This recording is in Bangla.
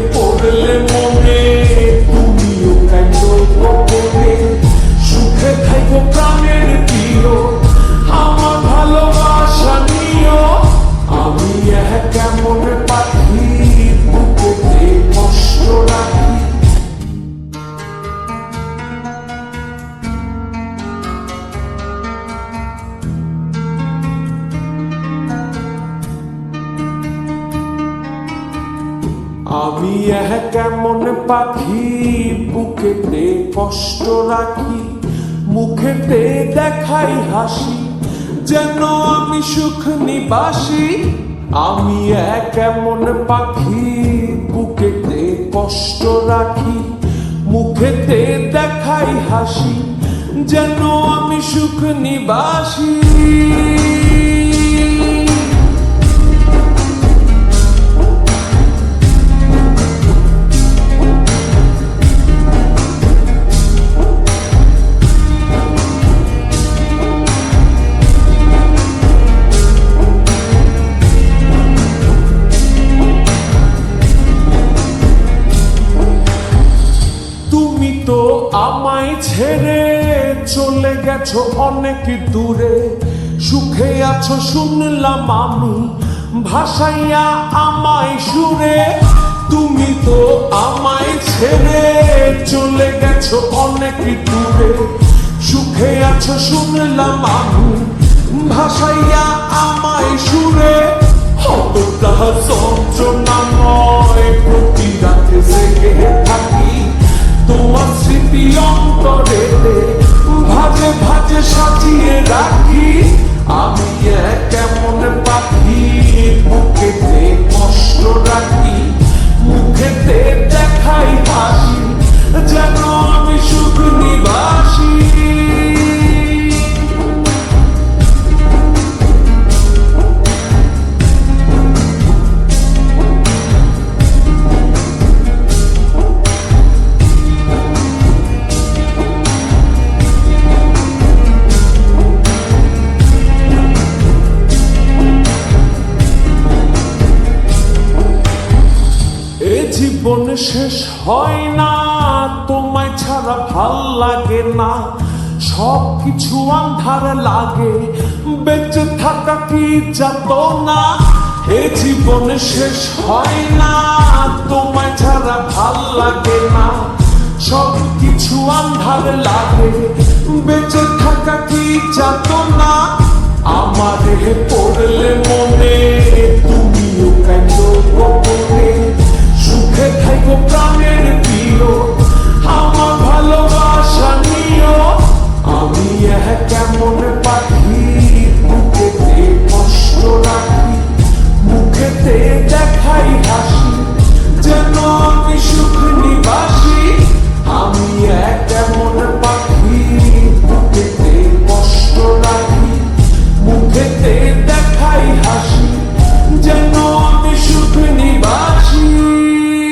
পড়লে মনে তুমিও কাইন্দ গোপনে সুখে থাইকো প্রাণের প্রিয় আমার ভালোবাসা নিও আমি কেমন পাখি বুকেতে কষ্ট রাখি আমি কেমন পাখি বুকেতে কষ্ট রাখি মুখেতে দেখাই হাসি যেন আমি সুখ নিবাসী আমি কেমন পাখি বুকেতে কষ্ট রাখি মুখেতে দেখাই হাসি যেন আমি সুখ নিবাসী তো আমায় ছেড়ে চলে গেছো অনেক দূরে সুখে আছো শুনলাম আমি ভাসাইয়া আমায় সুরে তুমি তো আমায় ছেড়ে চলে গেছো অনেক দূরে সুখে আছো শুনলাম আমি ভাসাইয়া আমায় সুরে হতটা যন্ত্রণাময় প্রতি রাতে জেগে থাকি তোমার স্মৃতি অন্তরেতে ভাজে ভাজে সাজিয়ে রাখি আমি কেমন পাখি বুকেতে কষ্ট রাখি মুখেতে দেখাই হাসি যেন আমি সুখ নিবাসী জীবন শেষ হয় না তোমায় ছাড়া ভাল লাগে না সব কিছু আন্ধার লাগে বেঁচে থাকা কি যাত না এ জীবন শেষ হয় না তোমায় ছাড়া ভাল লাগে না সব কিছু আন্ধার লাগে বেঁচে থাকা কি যাত না আমার পড়লে মনে তুমিও কাইন্দ